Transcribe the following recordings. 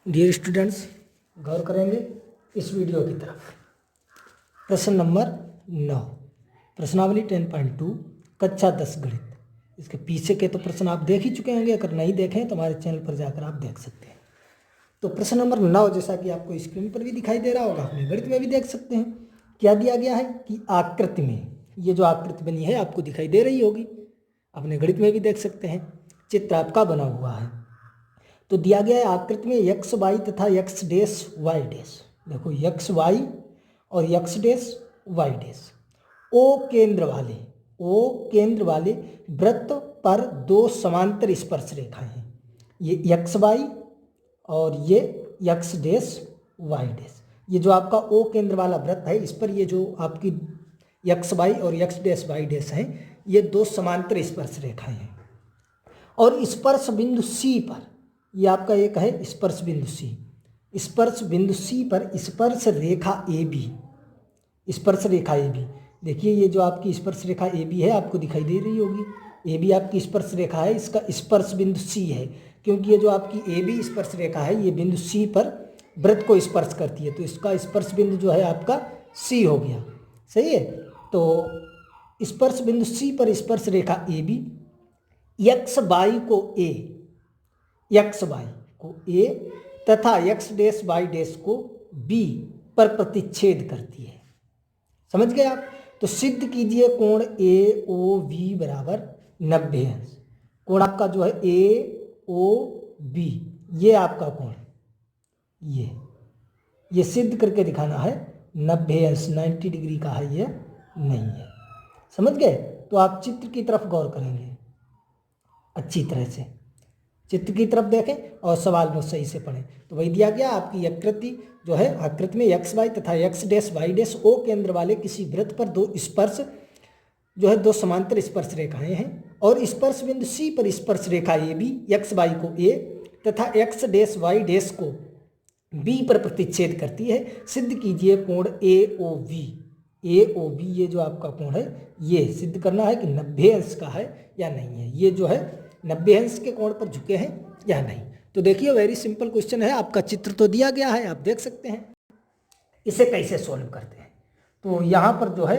Dear students, गौर करेंगे इस video की तरफ। प्रश्न नंबर 9, प्रश्नावली 10.2, कक्षा 10 गणित। इसके पीछे के तो प्रश्न आप देख ही चुके होंगे, अगर नहीं देखें तो हमारे चैनल पर जाकर आप देख सकते हैं। तो प्रश्न नंबर 9 जैसा कि आपको स्क्रीन पर भी दिखाई दे रहा होगा, अपने गणित में भी देख सकते हैं। क्या दिया गया है कि आकृति में, ये जो आकृति बनी है आपको दिखाई दे रही होगी, अपने गणित में भी देख सकते हैं। चित्र आपका बना हुआ है। तो दिया गया है आकृति में एक्स वाई तथा एक्स डैश वाई डैश। देखो एक्स वाई और X dash Y dash O केंद्र वाले वृत्त पर दो समांतर स्पर्श रेखाएं हैं। ये एक्स वाई और ये एक्स डैश वाई डैश। ये जो आपका ओ केंद्र वाला वृत्त है, इस पर ये जो आपकी एक्स वाई और एक्स डैश वाई डैश है, ये दो समांतर स्पर्श रेखाएं हैं। और स्पर्श बिंदु सी पर, ये आपका एक है स्पर्श बिंदु सी, स्पर्श बिंदु सी पर स्पर्श रेखा ए बी, स्पर्श रेखा ए बी। देखिए ये जो आपकी स्पर्श रेखा ए बी है आपको दिखाई दे रही होगी। ए बी आपकी स्पर्श रेखा है, इसका स्पर्श बिंदु सी है, क्योंकि ये जो आपकी ए बी स्पर्श रेखा है ये बिंदु सी पर वृत्त को स्पर्श करती है, तो इसका स्पर्श बिंदु जो है आपका सी हो गया। सही है। तो स्पर्श बिंदु सी पर स्पर्श रेखा ए बी एक्स वाई को ए तथा एक्स डैश वाई डैश को बी पर प्रतिच्छेद करती है। समझ गए आप। तो सिद्ध कीजिए कोण ए ओ बी बराबर 90 अंश। कोण आपका जो है ए ओ बी, ये आपका कोण, ये सिद्ध करके दिखाना है 90 अंश, 90 डिग्री का है, ये नहीं है। समझ गए। तो आप चित्र की तरफ गौर करेंगे, अच्छी तरह से चित्र की तरफ देखें और सवाल को सही से पढ़ें। तो वही दिया गया आपकी आकृति जो है, आकृति में एक्स वाई तथा X dash Y dash O केंद्र वाले किसी वृत्त पर दो स्पर्श जो है दो समांतर स्पर्श रेखाएं हैं, और स्पर्श बिंदु सी पर स्पर्श रेखा ए बी एक्स वाई को ए तथा एक्स डैश वाई डैश को बी पर प्रतिच्छेद करती है। सिद्ध कीजिए कोण ए ओ बी। ये जो आपका कोण है ये सिद्ध करना है कि 90 अंश का है या नहीं है, ये जो है 90 अंश के कोण पर झुके हैं या नहीं। तो देखिए वेरी सिंपल क्वेश्चन है, आपका चित्र तो दिया गया है, आप देख सकते हैं। इसे कैसे सॉल्व करते हैं, तो यहाँ पर जो है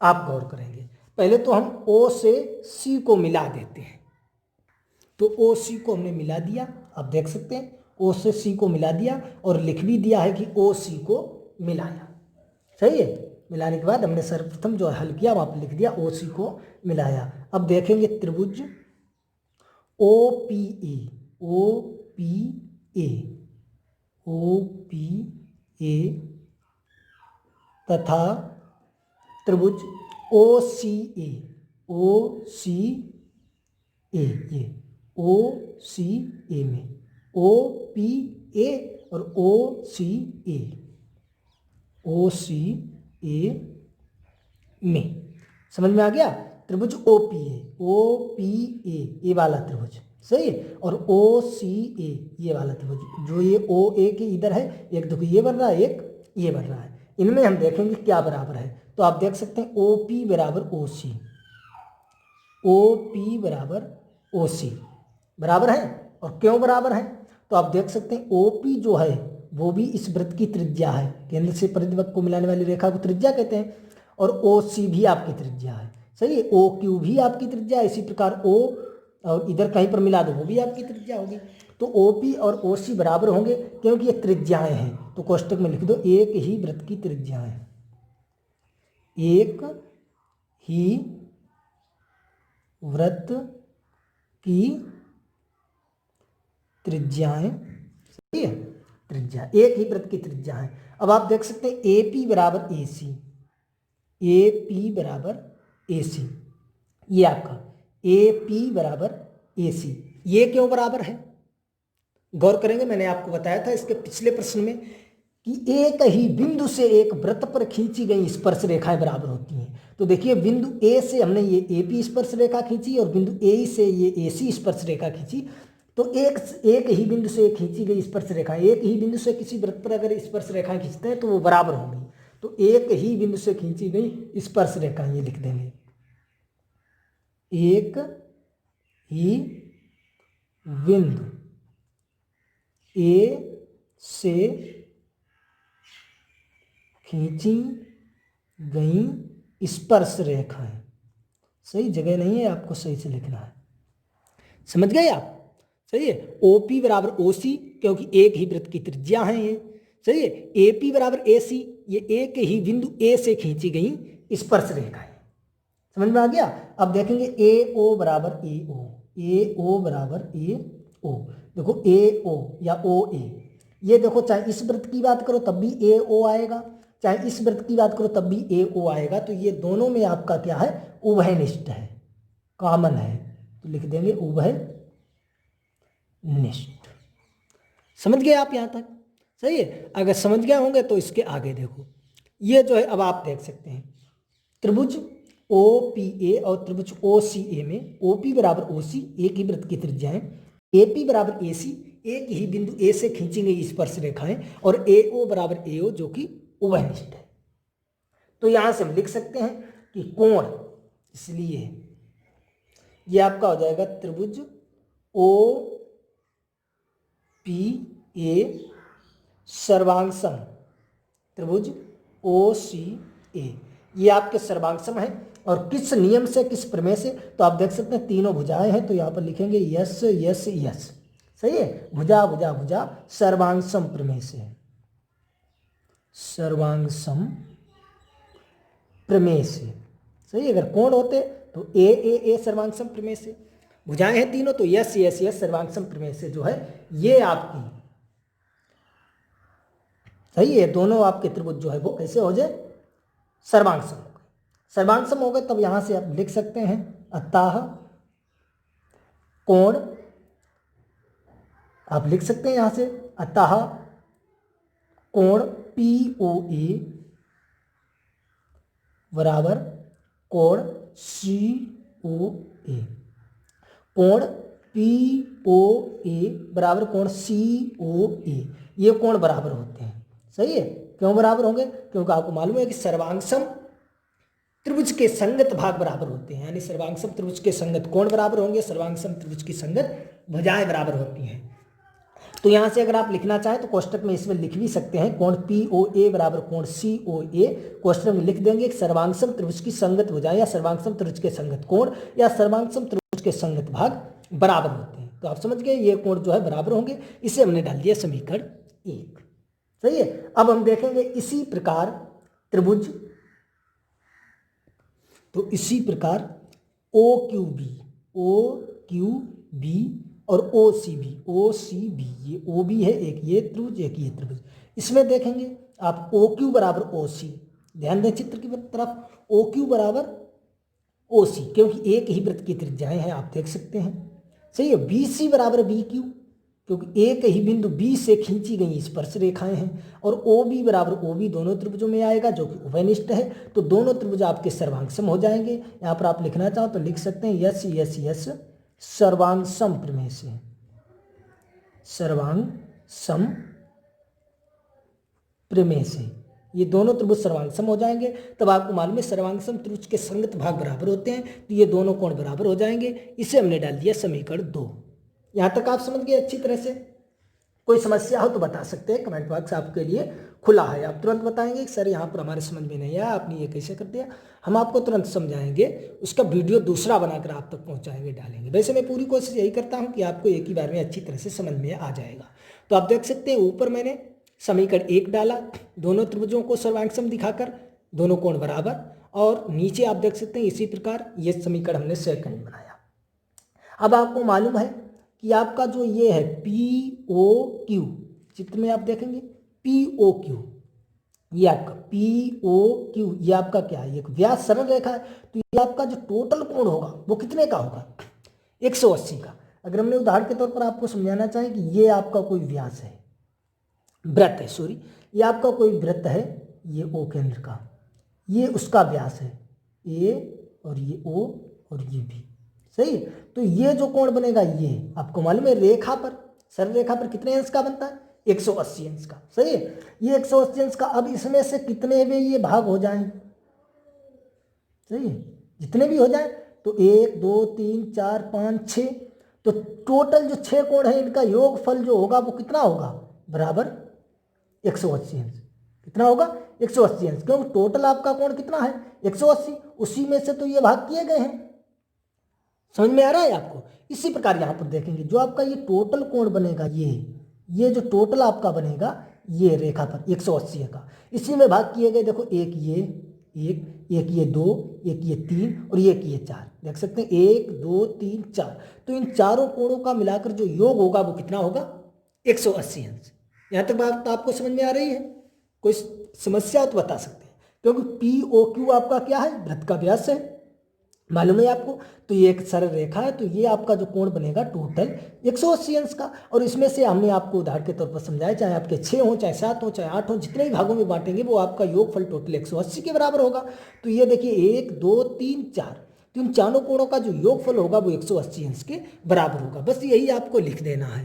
आप गौर करेंगे। पहले तो हम ओ से सी को मिला देते हैं। तो ओ सी को हमने मिला दिया, आप देख सकते हैं ओ से सी को मिला दिया, और लिख भी दिया है कि ओ सी को मिलाया। सही है। मिलाने के बाद हमने सर्वप्रथम जो हल किया वहाँ पर लिख दिया ओ सी को मिलाया। अब देखेंगे त्रिभुज ओ पी ए तथा त्रिभुज ओ सी ए, में ओ पी ए और ओ सी ए में। समझ में आ गया। त्रिभुज ओ पी ए वाला त्रिभुज, सही है, और ओ सी ए ये वाला त्रिभुज, जो ये ओ ए के इधर है, एक देखो ये बन रहा है, एक ये बन रहा है, इनमें हम देखेंगे क्या बराबर है। तो आप देख सकते हैं ओ पी बराबर ओ सी, बराबर है। और क्यों बराबर है, तो आप देख सकते हैं ओ पी जो है वो भी इस वृत्त की त्रिज्या है, केंद्र से परिधिवक्र को मिलाने वाली रेखा को त्रिज्या कहते हैं, और ओ सी भी आपकी त्रिज्या है। सही है। ओ क्यू भी आपकी त्रिज्या है, इसी प्रकार ओ और इधर कहीं पर मिला दो वो भी आपकी त्रिज्या होगी। तो ओ पी और ओ सी बराबर होंगे क्योंकि ये त्रिज्याएं हैं। तो कोष्टक में लिख दो एक ही वृत्त की त्रिज्याएं, एक ही वृत्त की त्रिज्याएं, सही है, त्रिज्या एक ही वृत्त की त्रिज्या है। अब आप देख सकते हैं ए पी बराबर ए सी, ये आपका ए पी बराबर ए सी, ये क्यों बराबर है, गौर करेंगे। मैंने आपको बताया था इसके पिछले प्रश्न में कि एक ही बिंदु से एक वृत्त पर खींची गई स्पर्श रेखाएं बराबर होती हैं। तो देखिए बिंदु ए से हमने ये ए पी स्पर्श रेखा खींची और बिंदु ए से ये ए सी स्पर्श रेखा खींची। तो एक ही बिंदु से खींची गई स्पर्श रेखा, एक ही बिंदु से किसी वृत्त पर अगर स्पर्श रेखाएं खींचते हैं तो वो बराबर होंगी। तो एक ही बिंदु से खींची गई स्पर्श रेखा, ये लिख देंगे एक ही बिंदु ए से खींची गई स्पर्श रेखाएं। सही जगह नहीं है, आपको सही से लिखना है। समझ गए आप? सही है। OP बराबर OC, क्योंकि एक ही वृत्त की त्रिज्या है ये। सही है। AP बराबर AC, ये एक ही बिंदु A से खींची गई स्पर्श रेखाएं। समझ में आ गया? अब देखेंगे AO बराबर AO, AO बराबर AO। देखो AO या OA, ये देखो चाहे इस वृत्त की बात करो तब भी AO आएगा, चाहे इस वृत्त की बात करो तब भी AO आएगा। तो ये दोनों में आपका क्या है? उभयनिष्ठ है, कॉमन है। तो लिख देंगे उभयनिष्ठ। समझ गए आप यहाँ तक? सही है। अगर समझ गए होंगे तो इसके आगे देखो, ये जो है अब आप देख सकते हैं त्रिभुज OPA और त्रिभुज OCA में OP बराबर OC एक ही वृत्त की त्रिज्या है, AP बराबर AC एक ही बिंदु A से खींची गई स्पर्श रेखाएं, और AO बराबर AO जो कि उभयनिष्ठ है। तो यहां से हम लिख सकते हैं कि कोण, इसलिए ये आपका हो जाएगा त्रिभुज OPA सर्वांगसम त्रिभुज OCA, ये आपके सर्वांगसम है। और किस नियम से, किस प्रमेय से? तो आप देख सकते हैं तीनों भुजाएं हैं, तो यहाँ पर लिखेंगे यस यस यस। सही है। भुजा भुजा भुजा सर्वांगसम प्रमेय से, सर्वांगसम प्रमेय से। सही है। अगर कोण होते तो ए सर्वांगसम प्रमेय से, भुजाएं हैं तीनों तो यस यस यस सर्वांगसम प्रमेय से जो है ये आपकी। सही है। दोनों आपके त्रिभुज जो है वो कैसे हो जाए? सर्वांगसम हो गए। सर्वांगसम हो गए तब यहां से आप लिख सकते हैं अतः कोण, आप लिख सकते हैं यहां से अतः कोण POA बराबर कोण COA, कोण POA बराबर कोण COA, ये कोण बराबर होते हैं। सही है। क्यों बराबर होंगे? क्योंकि आपको मालूम है कि सर्वांगसम त्रिभुज के संगत भाग बराबर होते हैं, यानी सर्वांगसम त्रिभुज के संगत कोण बराबर होंगे, सर्वांगसम त्रिभुज की संगत भुजाएं बराबर होती हैं। तो यहां से अगर आप लिखना चाहें तो कोष्टक में इसमें लिख भी सकते हैं कोण POA बराबर कोण COA, कोष्टक में लिख देंगे सर्वांगसम त्रिभुज की संगत भुजाएं या सर्वांगसम त्रिभुज के संगत कोण या सर्वांगसम त्रिभुज के संगत भाग बराबर होते हैं। तो आप समझ गए ये कोण जो है बराबर होंगे, इसे हमने डाल दिया समीकरण 1। सही है। अब हम देखेंगे इसी प्रकार त्रिभुज, तो इसी प्रकार OQB और OCB, ये OB है एक, ये त्रिभुज एक ये त्रिभुज। इसमें देखेंगे आप OQ बराबर OC, ध्यान दें चित्र की तरफ, OQ बराबर OC क्योंकि एक ही वृत्त की त्रिज्याएं हैं, आप देख सकते हैं। सही है। BC बराबर BQ क्योंकि एक ही बिंदु B से खींची गई स्पर्श रेखाएं हैं, और OB बराबर OB दोनों त्रिभुजों में आएगा जो कि उभयनिष्ठ है। तो दोनों त्रिभुज आपके सर्वांगसम हो जाएंगे। यहाँ पर आप लिखना चाहो तो लिख सकते हैं यस यस यस सर्वांगसम प्रमेय से, सर्वांगसम प्रमेय से ये दोनों त्रिभुज सर्वांगसम हो जाएंगे। तब आपको मालूम है सर्वांगसम त्रिभुज के संगत भाग बराबर होते हैं, तो ये दोनों कोण बराबर हो जाएंगे। इसे हमने डाल दिया समीकरण 2। यहां तक आप समझ गए अच्छी तरह से? कोई समस्या हो तो बता सकते हैं, कमेंट बॉक्स आपके लिए खुला है। आप तुरंत बताएंगे सर यहाँ पर हमारे समझ में नहीं आया, आपने ये कैसे कर दिया, हम आपको तुरंत समझाएंगे। उसका वीडियो दूसरा बनाकर आप तक पहुँचाएंगे, डालेंगे। वैसे मैं पूरी कोशिश यही करता हूँ कि आपको एक ही बार में अच्छी तरह से समझ में आ जाएगा। तो आप देख सकते हैं ऊपर मैंने समीकरण 1 डाला, दोनों त्रिभुजों को सर्वांगसम दिखाकर, दोनों कोण बराबर, और नीचे आप देख सकते हैं इसी प्रकार ये समीकरण हमने सेकंड बनाया। अब आपको मालूम है कि आपका जो ये है POQ, चित्र में आप देखेंगे POQ, ये आपका POQ, ये आपका क्या है? एक व्यास सरल रेखा है। तो ये आपका जो टोटल कोण होगा वो कितने का होगा? 180 का। अगर हमने उदाहरण के तौर पर आपको समझाना चाहें कि ये आपका कोई व्यास है, वृत्त है, सॉरी, ये आपका कोई वृत्त है, ये O केंद्र का, ये उसका व्यास है A, और ये O और ये B। सही। तो ये जो कोण बनेगा ये आपको मालूम है रेखा पर, सरल रेखा पर कितने अंश का बनता है? 180 अंश का। सही है। ये 180 अंश का, अब इसमें से कितने में ये भाग हो जाएं? सही है। जितने भी हो जाए, तो 1 2 3 4 5 6, तो टोटल जो 6 कोण है इनका योगफल जो होगा वो कितना होगा? बराबर 180 अंश। कितना होगा? 180 अंश, क्योंकि टोटल आपका कोण कितना है? 180, उसी में से तो ये भाग किए गए हैं। समझ में आ रहा है आपको? इसी प्रकार यहाँ पर देखेंगे जो आपका ये टोटल कोण बनेगा, ये जो टोटल आपका बनेगा ये रेखा पर 180 का, इसी में भाग किए गए। देखो एक ये 2, एक ये 3 और एक ये 4, देख सकते हैं 1 2 3 4। तो इन चारों कोणों का मिलाकर जो योग होगा वो कितना होगा? 180 अंश। यहाँ तक बात आपको समझ में आ रही है? कोई समस्या हो तो बता सकते हैं, क्योंकि POQ आपका क्या है? वृत्त का व्यास है, मालूम है आपको। तो ये एक सरल रेखा है, तो ये आपका जो कोण बनेगा टोटल 180 अंश का। और इसमें से हमने आपको उदाहरण के तौर पर समझाया, चाहे आपके 6 हो, चाहे 7 हो, चाहे 8 हो, जितने भी भागों में बांटेंगे वो आपका योगफल टोटल 180 के बराबर होगा। तो ये देखिए 1 2 3 4, तो इन चारों कोणों का जो योगफल होगा वो 180 अंश के बराबर होगा। बस यही आपको लिख देना है।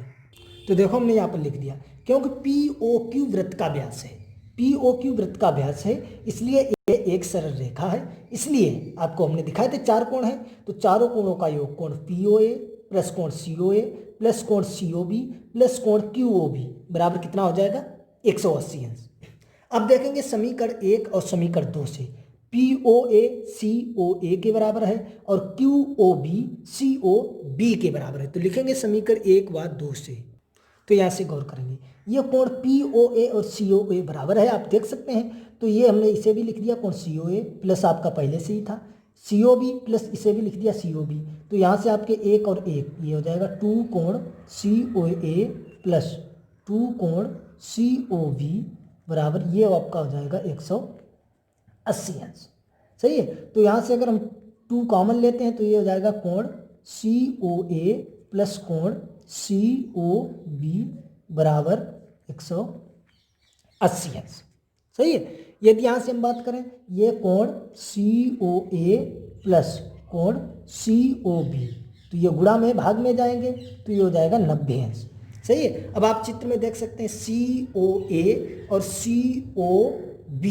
तो देखो हमने यहाँ पर लिख दिया, क्योंकि POQ वृत्त का व्यास है, POQ वृत्त का व्यास है, इसलिए ये एक सरल रेखा है। इसलिए आपको हमने दिखाए थे 4 कोण हैं, तो चारों कोणों का योग कोण POA प्लस कोण COA प्लस कोण COB प्लस कोण QOB बराबर कितना हो जाएगा? 180 अंश। अब देखेंगे समीकरण 1 और समीकरण 2 से, POA COA के बराबर है और QOB COB के बराबर है। तो लिखेंगे समीकरण 1 व 2 से। तो यहाँ से गौर करेंगे, ये कोण POA और COA बराबर है, आप देख सकते हैं। तो ये हमने इसे भी लिख दिया कोण COA प्लस आपका पहले से ही था COB प्लस इसे भी लिख दिया COB। तो यहाँ से आपके 1 और 1 ये हो जाएगा 2 कोण COA प्लस 2 कोण COB बराबर ये आपका हो जाएगा 180 अंश। सही है। तो यहाँ से अगर हम 2 कॉमन लेते हैं तो ये हो जाएगा कोण COA प्लस कोण COB बराबर 180 अंश। सही है। यदि यहाँ से हम बात करें, ये कोण COA प्लस कोण COB, तो ये गुणा में भाग में जाएंगे, तो ये हो जाएगा 90 अंश। सही है। अब आप चित्र में देख सकते हैं COA और COB,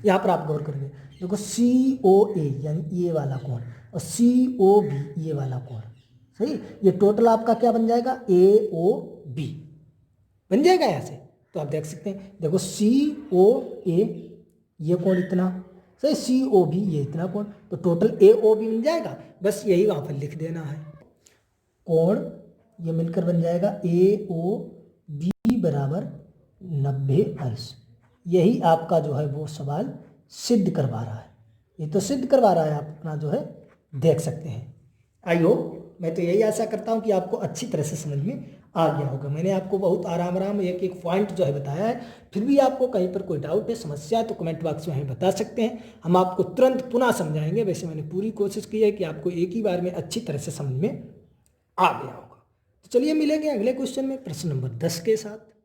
यहाँ पर आप गौर करेंगे, देखो COA यानी ये वाला कोण और COB ये वाला कोण। सही, ये टोटल आपका क्या बन जाएगा? AOB बन जाएगा यहाँ से। तो आप देख सकते हैं, देखो COA ये कोण इतना, सही, COB ये इतना कोण, तो टोटल AOB बन जाएगा। बस यही वहाँ पर लिख देना है। कोण ये मिलकर बन जाएगा AOB बराबर 90 अंश। यही आपका जो है वो सवाल सिद्ध करवा रहा है। ये तो सिद्ध करवा रहा है, आप अपना जो है देख सकते हैं। आई होप, मैं तो यही आशा करता हूँ कि आपको अच्छी तरह से समझ में आ गया होगा। मैंने आपको बहुत आराम एक एक पॉइंट जो है बताया है। फिर भी आपको कहीं पर कोई डाउट है, समस्या है, तो कमेंट बॉक्स में हमें बता सकते हैं, हम आपको तुरंत पुनः समझाएंगे। वैसे मैंने पूरी कोशिश की है कि आपको एक ही बार में अच्छी तरह से समझ में आ गया होगा। तो चलिए मिलेंगे अगले क्वेश्चन में प्रश्न नंबर 10 के साथ।